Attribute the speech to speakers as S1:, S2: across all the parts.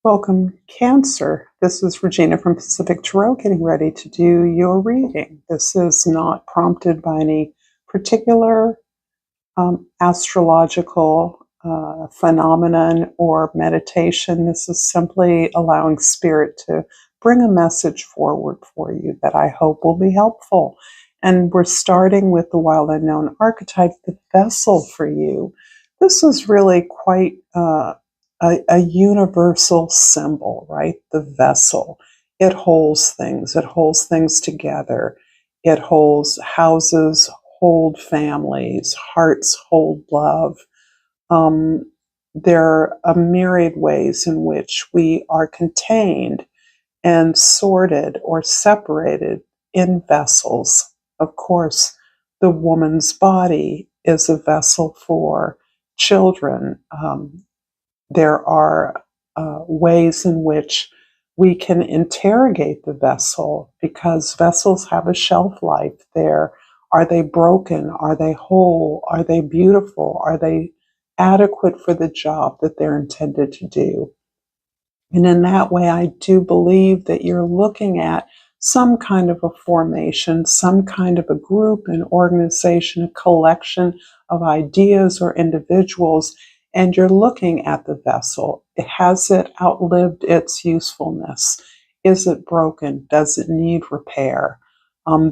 S1: Welcome, Cancer. This is Regina from Pacific Tarot getting ready to do your reading. This is not prompted by any particular astrological phenomenon or meditation. This is simply allowing Spirit to bring a message forward for you that I hope will be helpful. And we're starting with the wild unknown archetype, the vessel for you. This is really quite a universal symbol, right? The vessel. It holds things. It holds things together. It holds houses, hold families, hearts hold love. There are a myriad ways in which we are contained and sorted or separated in vessels. Of course, the woman's body is a vessel for children. There are ways in which we can interrogate the vessel because vessels have a shelf life. Are they broken? Are they whole? Are they beautiful? Are they adequate for the job that they're intended to do? And in that way, I do believe that you're looking at some kind of a formation, some kind of a group, an organization, a collection of ideas or individuals, and you're looking at the vessel. Has it outlived its usefulness? Is it broken? Does it need repair?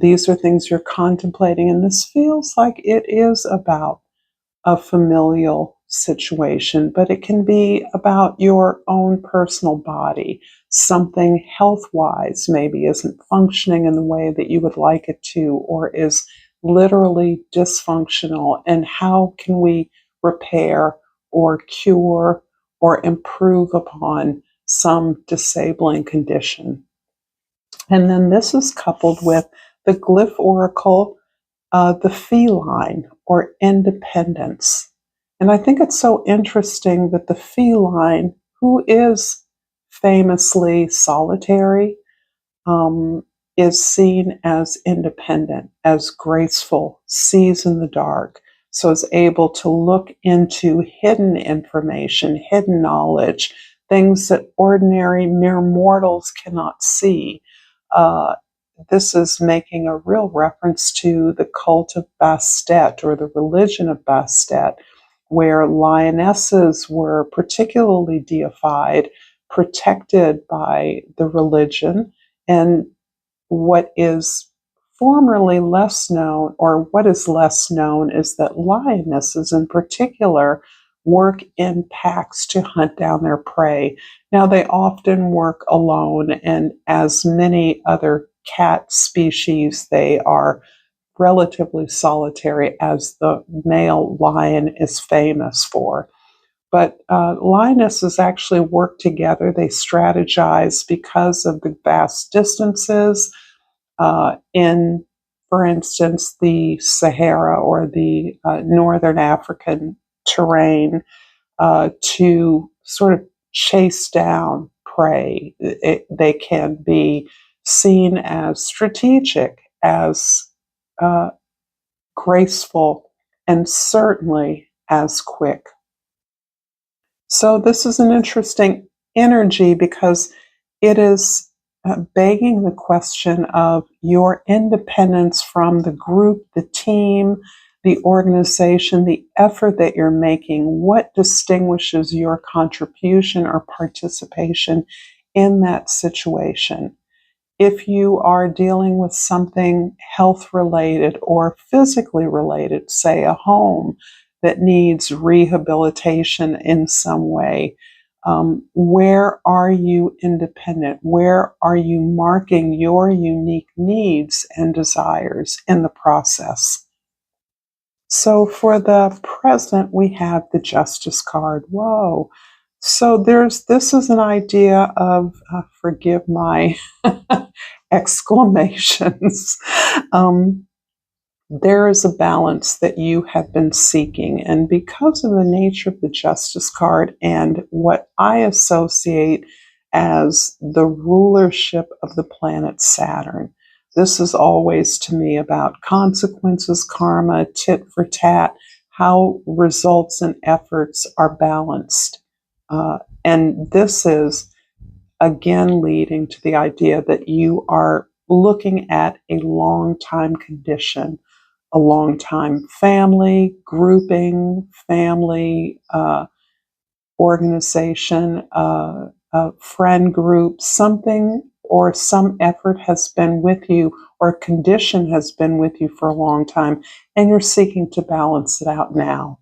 S1: These are things you're contemplating, and this feels like it is about a familial situation, but it can be about your own personal body. Something health-wise maybe isn't functioning in the way that you would like it to, or is literally dysfunctional, and how can we repair or cure or improve upon some disabling condition. And then this is coupled with the glyph oracle, the feline or independence. And I think it's so interesting that the feline, who is famously solitary, is seen as independent, as graceful, sees in the dark, so is able to look into hidden information, hidden knowledge, things that ordinary mere mortals cannot see. This is making a real reference to the cult of Bastet or the religion of Bastet, where lionesses were particularly deified, protected by the religion, and what is formerly less known, or what is less known, is that lionesses in particular work in packs to hunt down their prey. Now, they often work alone, and as many other cat species, they are relatively solitary, as the male lion is famous for. But lionesses actually work together. They strategize because of the vast distances in, for instance, the Sahara or the northern African terrain, to sort of chase down prey. They can be seen as strategic, as graceful, and certainly as quick. So this is an interesting energy because it is begging the question of your independence from the group, the team, the organization, the effort that you're making. What distinguishes your contribution or participation in that situation? If you are dealing with something health related or physically related, say a home that needs rehabilitation in some way, where are you independent? Where are you marking your unique needs and desires in the process? So for the present, we have the Justice card. Whoa. So this is an idea of, forgive my exclamations. There is a balance that you have been seeking. And because of the nature of the Justice card and what I associate as the rulership of the planet Saturn, this is always to me about consequences, karma, tit for tat, how results and efforts are balanced. And this is again leading to the idea that you are looking at a long time condition, a long time family, grouping, family, organization, a friend group, something or some effort has been with you or condition has been with you for a long time, and you're seeking to balance it out now.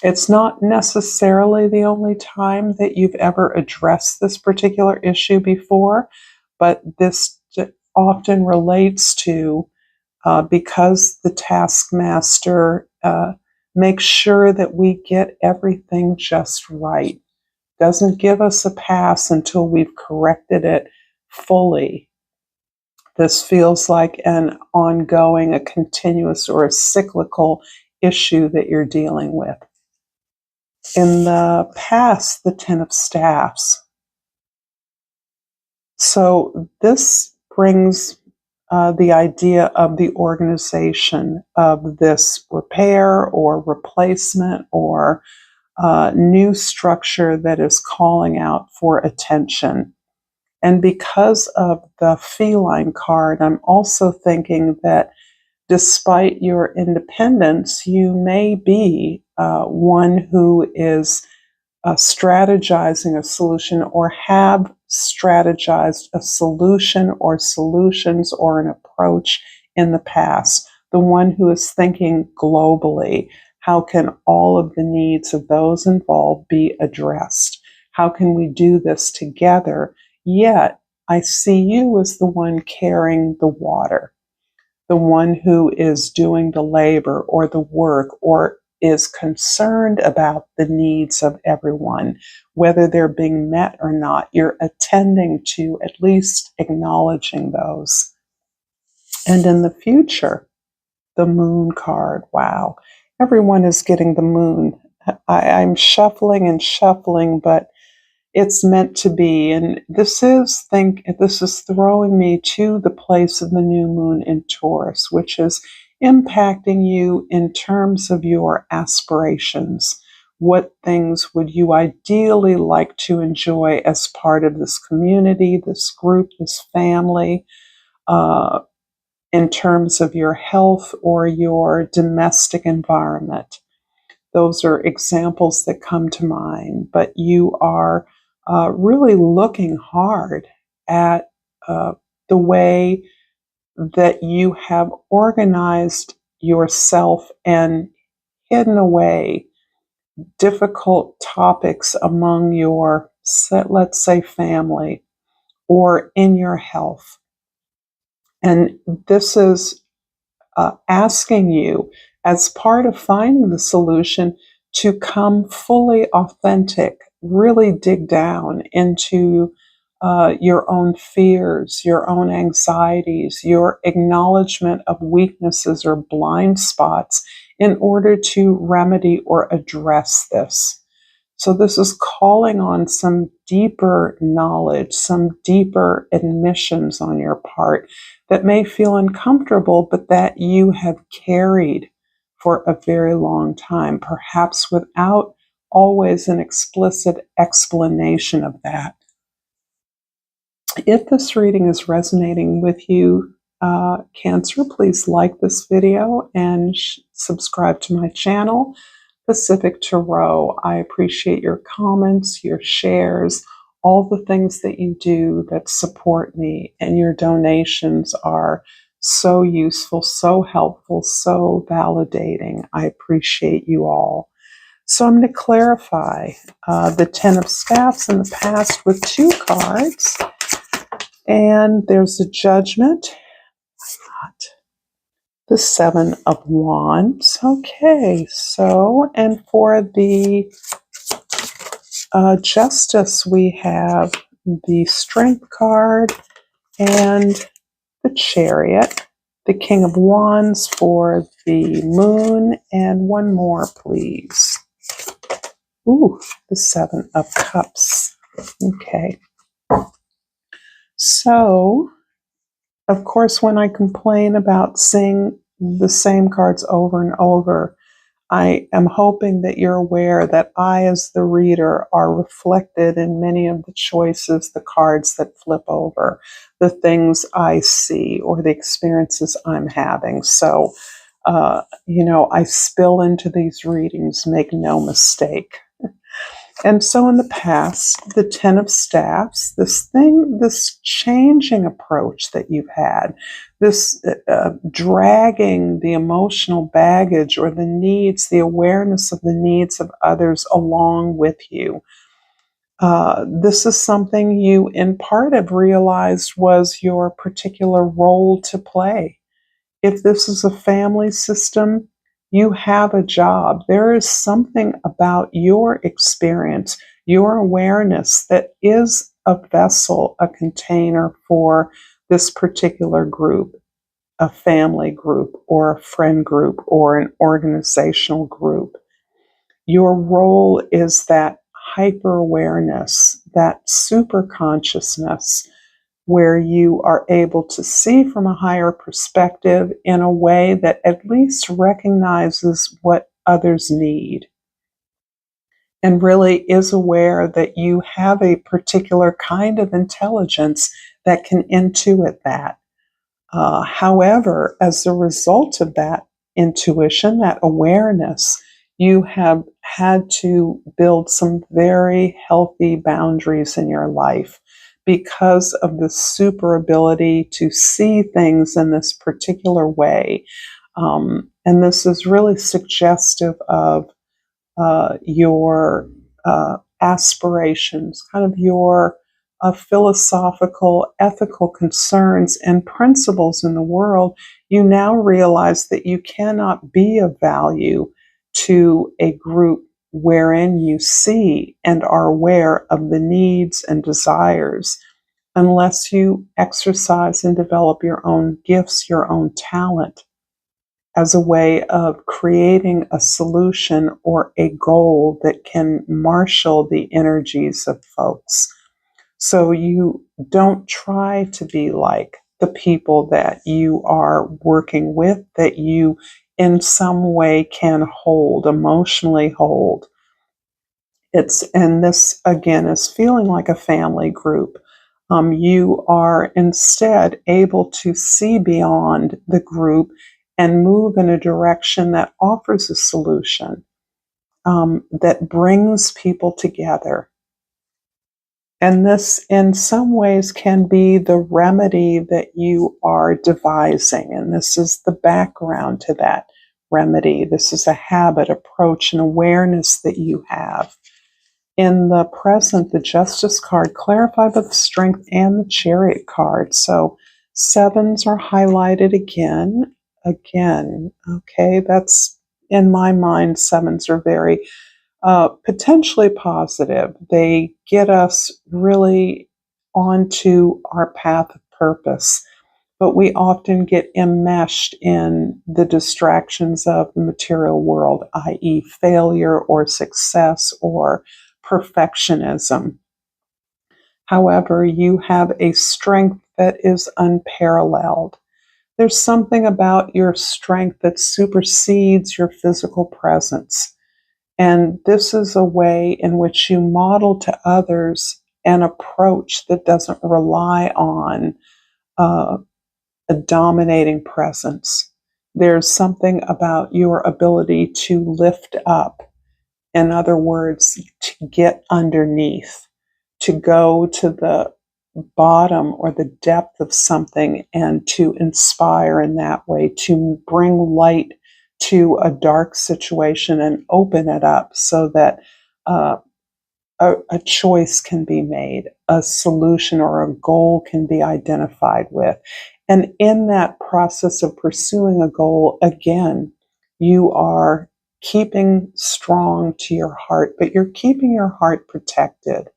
S1: It's not necessarily the only time that you've ever addressed this particular issue before, but this often relates to because the taskmaster makes sure that we get everything just right, doesn't give us a pass until we've corrected it fully. This feels like an ongoing, a continuous, or a cyclical issue that you're dealing with. In the past, the Ten of Staffs. So this brings the idea of the organization of this repair or replacement or new structure that is calling out for attention. And because of the feline card, I'm also thinking that despite your independence, you may be one who is strategizing a solution or have strategized a solution or solutions or an approach in the past. The one who is thinking globally, how can all of the needs of those involved be addressed? How can we do this together? Yet, I see you as the one carrying the water, the one who is doing the labor or the work or is concerned about the needs of everyone, whether they're being met or not. You're attending to at least acknowledging those. And in the future, the moon card. Wow. Everyone is getting the moon. I'm shuffling and shuffling, but it's meant to be. And this is throwing me to the place of the new moon in Taurus, which is impacting you in terms of your aspirations. What things would you ideally like to enjoy as part of this community, this group, this family, in terms of your health or your domestic environment? Those are examples that come to mind, but you are really looking hard at the way that you have organized yourself and hidden away difficult topics among your, let's say, family or in your health. And this is asking you, as part of finding the solution, to come fully authentic, really dig down into your own fears, your own anxieties, your acknowledgement of weaknesses or blind spots in order to remedy or address this. So this is calling on some deeper knowledge, some deeper admissions on your part that may feel uncomfortable, but that you have carried for a very long time, perhaps without always an explicit explanation of that. If this reading is resonating with you, Cancer, please like this video and subscribe to my channel, Pacific Tarot. I appreciate your comments, your shares, all the things that you do that support me, and your donations are so useful, so helpful, so validating. I appreciate you all. So I'm going to clarify the Ten of Staffs in the past with two cards. And there's a Judgment. The Seven of Wands. Okay, so, and for the Justice, we have the Strength card and the Chariot. The King of Wands for the Moon, and one more, please. Ooh, the Seven of Cups. Okay. So, of course, when I complain about seeing the same cards over and over, I am hoping that you're aware that I, as the reader, are reflected in many of the choices, the cards that flip over, the things I see, or the experiences I'm having. So, I spill into these readings, make no mistake. And so in the past, the Ten of Staffs, this changing approach that you've had, this dragging the emotional baggage or the needs, the awareness of the needs of others along with you. This is something you, in part, have realized was your particular role to play. If this is a family system, you have a job. There is something about your experience, your awareness that is a vessel, a container for this particular group, a family group, or a friend group, or an organizational group. Your role is that hyper awareness, that super consciousness, where you are able to see from a higher perspective in a way that at least recognizes what others need and really is aware that you have a particular kind of intelligence that can intuit that. However, as a result of that intuition, that awareness, you have had to build some very healthy boundaries in your life because of the super ability to see things in this particular way. And this is really suggestive of your aspirations, kind of your philosophical, ethical concerns and principles in the world. You now realize that you cannot be of value to a group wherein you see and are aware of the needs and desires unless you exercise and develop your own gifts, your own talent as a way of creating a solution or a goal that can marshal the energies of folks. So you don't try to be like the people that you are working with, that you in some way can hold, emotionally hold. And this again is feeling like a family group. You are instead able to see beyond the group and move in a direction that offers a solution, that brings people together. And this, in some ways, can be the remedy that you are devising. And this is the background to that remedy. This is a habit, approach, and awareness that you have. In the present, the Justice card clarified by the Strength and the Chariot card. So sevens are highlighted again. Okay, that's in my mind, sevens are very potentially positive. They get us really onto our path of purpose, but we often get enmeshed in the distractions of the material world, i.e., failure or success or perfectionism. However, you have a strength that is unparalleled. There's something about your strength that supersedes your physical presence. And this is a way in which you model to others an approach that doesn't rely on a dominating presence. There's something about your ability to lift up. In other words, to get underneath, to go to the bottom or the depth of something and to inspire in that way, to bring light to a dark situation and open it up so that a choice can be made, a solution or a goal can be identified with. And in that process of pursuing a goal, again, you are keeping strong to your heart, but you're keeping your heart protected.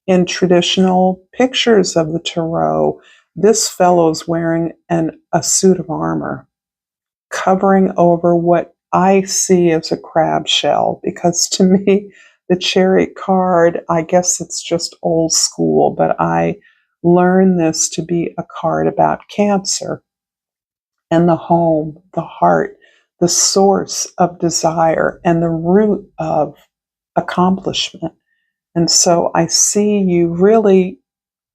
S1: In traditional pictures of the tarot, this fellow is wearing a suit of armor, covering over what I see as a crab shell, because to me, the Chariot card, I guess it's just old school, but I learned this to be a card about Cancer and the home, the heart, the source of desire and the root of accomplishment. And so I see you really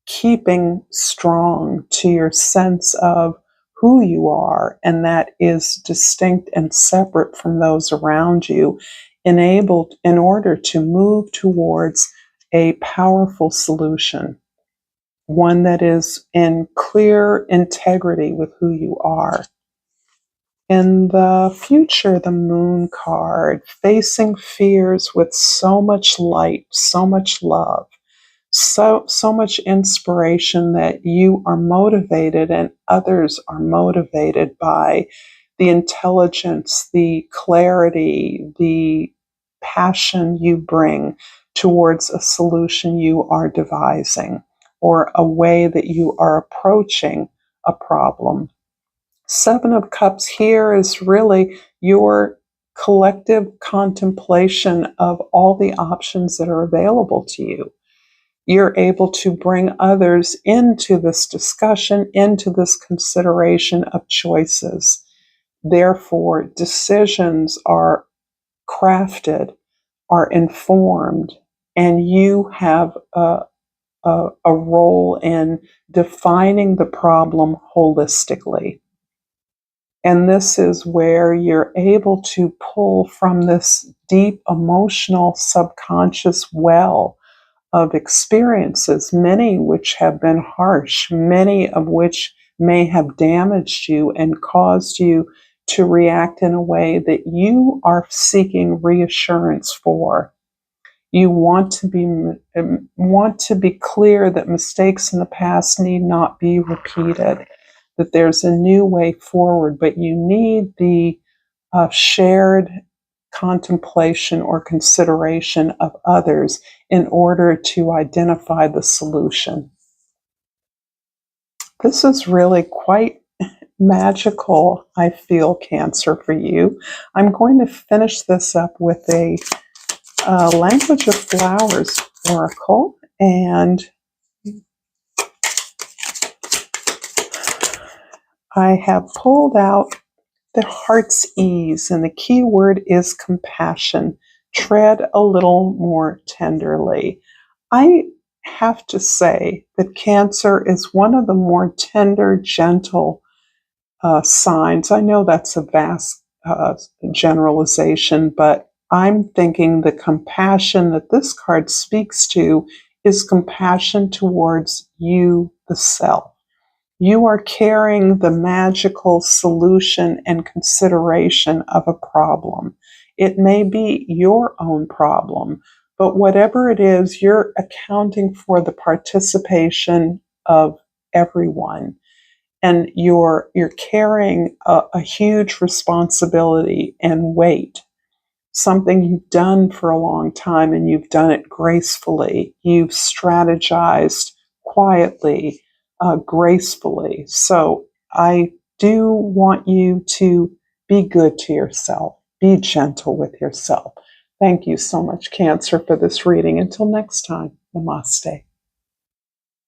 S1: keeping strong to your sense of who you are, and that is distinct and separate from those around you, enabled in order to move towards a powerful solution, one that is in clear integrity with who you are. In the future, the Moon card, facing fears with so much light, so much love, so much inspiration that you are motivated and others are motivated by the intelligence, the clarity, the passion you bring towards a solution you are devising or a way that you are approaching a problem. Seven of Cups here is really your collective contemplation of all the options that are available to you. You're able to bring others into this discussion, into this consideration of choices. Therefore, decisions are crafted, are informed, and you have a role in defining the problem holistically. And this is where you're able to pull from this deep emotional subconscious well of experiences, many which have been harsh, many of which may have damaged you and caused you to react in a way that you are seeking reassurance for. You want to be clear that mistakes in the past need not be repeated, that there's a new way forward, but you need the shared contemplation or consideration of others in order to identify the solution. This is really quite magical, I feel, Cancer, for you. I'm going to finish this up with a Language of Flowers oracle, and I have pulled out the Heart's Ease, and the key word is compassion. Tread a little more tenderly. I have to say that Cancer is one of the more tender, gentle signs. I know that's a vast generalization, but I'm thinking the compassion that this card speaks to is compassion towards you, the self. You are carrying the magical solution and consideration of a problem. It may be your own problem, but whatever it is, you're accounting for the participation of everyone. And you're carrying a huge responsibility and weight, something you've done for a long time, and you've done it gracefully. You've strategized quietly, gracefully. So I do want you to be good to yourself, be gentle with yourself. Thank you so much, Cancer, for this reading. Until next time, namaste.